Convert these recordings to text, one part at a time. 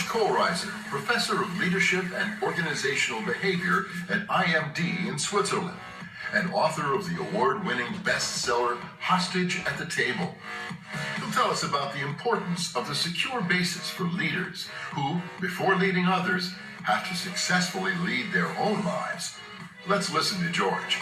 Kohlrieser, Professor of Leadership and Organizational Behavior at IMD in Switzerland, and author of the award-winning bestseller, Hostage at the Table. He'll tell us about the importance of the secure basis for leaders who, before leading others, have to successfully lead their own lives. Let's listen to George.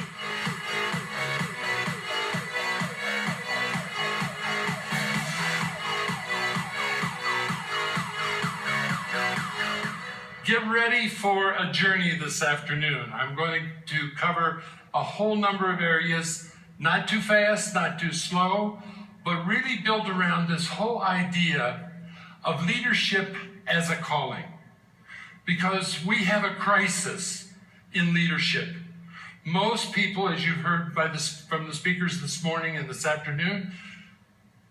Get ready for a journey this afternoon. I'm going to cover a whole number of areas, not too fast, not too slow, but really build around this whole idea of leadership as a calling. Because we have a crisis in leadership. Most people, as you've heard from the speakers this morning and this afternoon,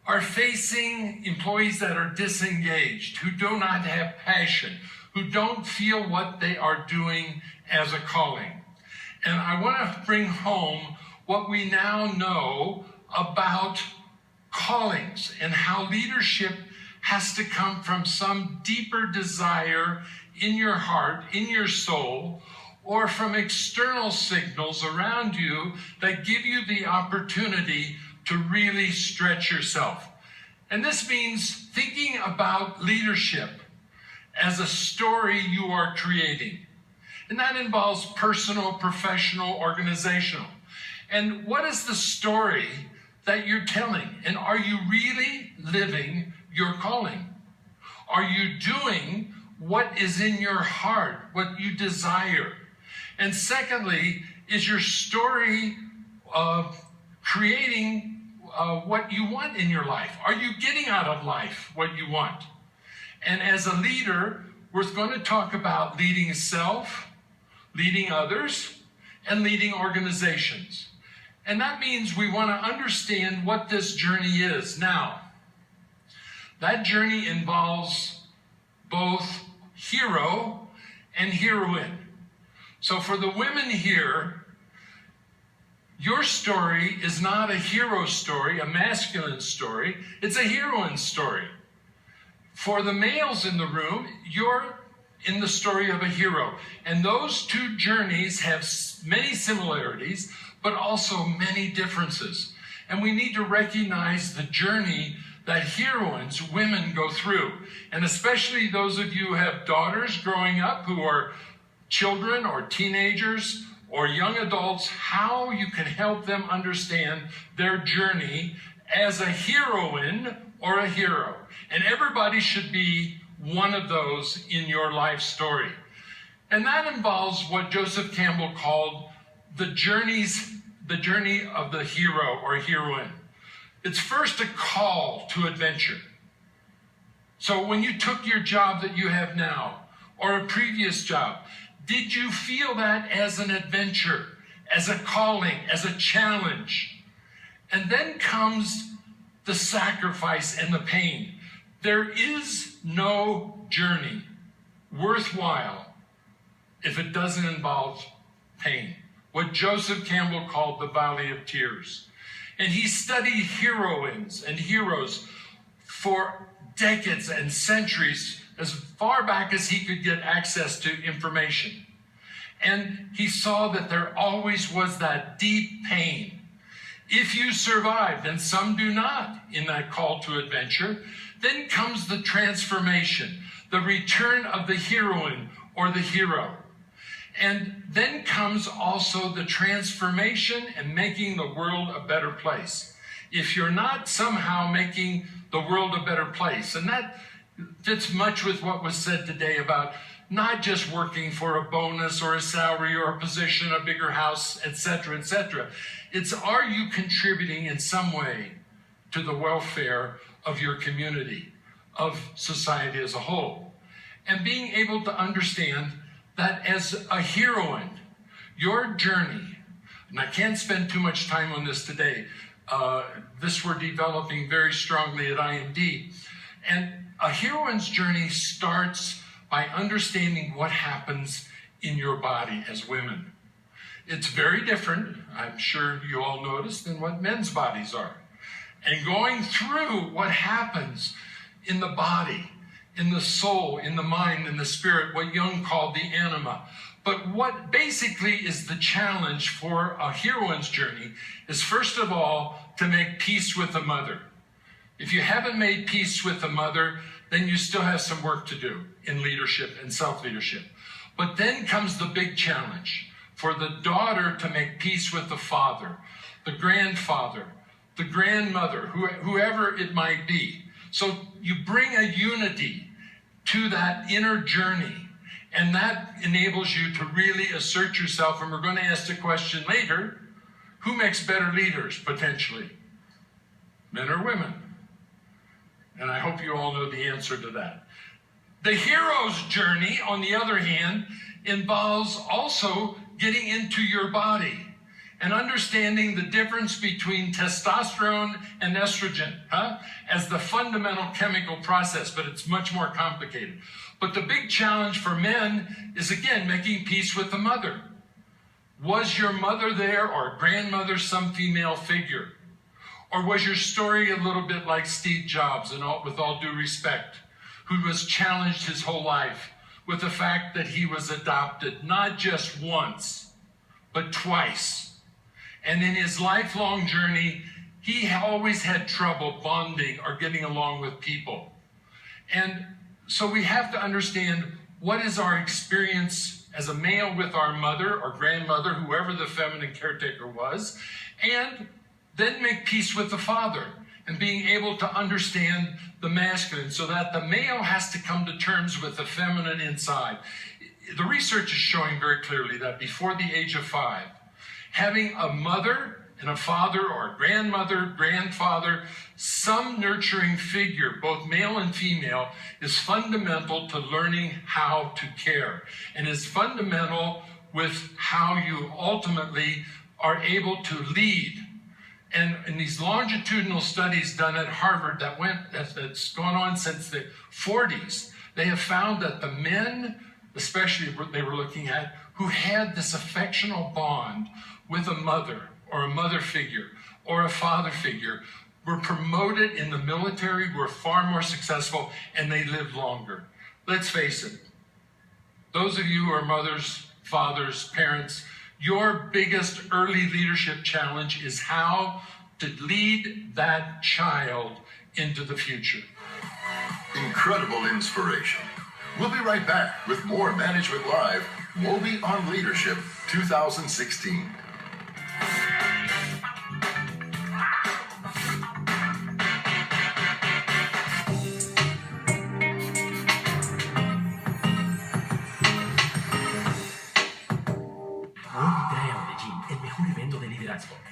are facing employees that are disengaged, who do not have passion, who don't feel what they are doing as a calling. And I want to bring home what we now know about callings and how leadership has to come from some deeper desire in your heart, in your soul, or from external signals around you that give you the opportunity to really stretch yourself. And this means thinking about leadership as a story you are creating. And that involves personal, professional, organizational. And what is the story that you're telling? And are you really living your calling? Are you doing what is in your heart, what you desire? And secondly, is your story creating what you want in your life? Are you getting out of life what you want? And as a leader, we're going to talk about leading self, leading others, and leading organizations. And that means we want to understand what this journey is. Now, that journey involves both hero and heroine. So for the women here, your story is not a hero story, a masculine story. It's a heroine story. For the males in the room, you're in the story of a hero. And those two journeys have many similarities, but also many differences. And we need to recognize the journey that heroines, women, go through. And especially those of you who have daughters growing up who are children or teenagers or young adults, how you can help them understand their journey as a heroine or a hero. And everybody should be one of those in your life story. And that involves what Joseph Campbell called the journey of the hero or heroine. It's first a call to adventure. So when you took your job that you have now, or a previous job, did you feel that as an adventure, as a calling, as a challenge? And then comes the sacrifice and the pain. There is no journey worthwhile if it doesn't involve pain. What Joseph Campbell called the Valley of Tears. And he studied heroines and heroes for decades and centuries, as far back as he could get access to information. And he saw that there always was that deep pain. If you survived, and some do not in that call to adventure, then comes the transformation, the return of the heroine or the hero. And then comes also the transformation and making the world a better place. If you're not somehow making the world a better place, and that fits much with what was said today about not just working for a bonus or a salary or a position, a bigger house, etc., etc. It's, are you contributing in some way to the welfare of your community, of society as a whole? And being able to understand that as a heroine, your journey, and I can't spend too much time on this today, this we're developing very strongly at IMD, and a heroine's journey starts by understanding what happens in your body as women. It's very different, I'm sure you all noticed, than what men's bodies are. And going through what happens in the body in the soul, in the mind, in the spirit, what Jung called the anima. But what basically is the challenge for a heroine's journey is, first of all, to make peace with the mother. If you haven't made peace with the mother, then you still have some work to do in leadership and self-leadership. But then comes the big challenge for the daughter to make peace with the father, the grandfather, the grandmother, whoever it might be. So you bring a unity to that inner journey. And that enables you to really assert yourself. And we're going to ask the question later, who makes better leaders, potentially? Men or women? And I hope you all know the answer to that. The hero's journey, on the other hand, involves also getting into your body and understanding the difference between testosterone and estrogen as the fundamental chemical process, but it's much more complicated. But the big challenge for men is, again, making peace with the mother. Was your mother there, or grandmother, some female figure? Or was your story a little bit like Steve Jobs, and with all due respect, who was challenged his whole life with the fact that he was adopted not just once, but twice? And in his lifelong journey, he always had trouble bonding or getting along with people. And so we have to understand, what is our experience as a male with our mother or grandmother, whoever the feminine caretaker was, and then make peace with the father and being able to understand the masculine, so that the male has to come to terms with the feminine inside. The research is showing very clearly that before the age of 5, having a mother and a father or a grandmother, grandfather, some nurturing figure, both male and female, is fundamental to learning how to care, and is fundamental with how you ultimately are able to lead. And in these longitudinal studies done at Harvard that's gone on since the 40s, they have found that the men, especially what they were looking at, who had this affectional bond with a mother or a mother figure or a father figure were promoted in the military, were far more successful, and they lived longer. Let's face it, those of you who are mothers, fathers, parents, your biggest early leadership challenge is how to lead that child into the future. Incredible inspiration. We'll be right back with more Management Live, Wobbe on Leadership 2016.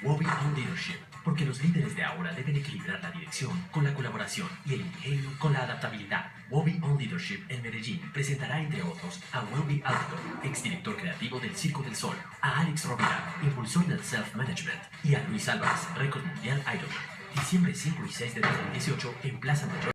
Wobbe on Leadership, porque los líderes de ahora deben equilibrar la dirección con la colaboración y el ingenio con la adaptabilidad. Wobbe on Leadership en Medellín presentará, entre otros, a Wobbe Alto, exdirector creativo del Circo del Sol, a Alex Rovira, impulsor del Self-Management, y a Luis Álvarez, récord mundial Ironman. Diciembre 5 y 6 de 2018 en Plaza Mayor.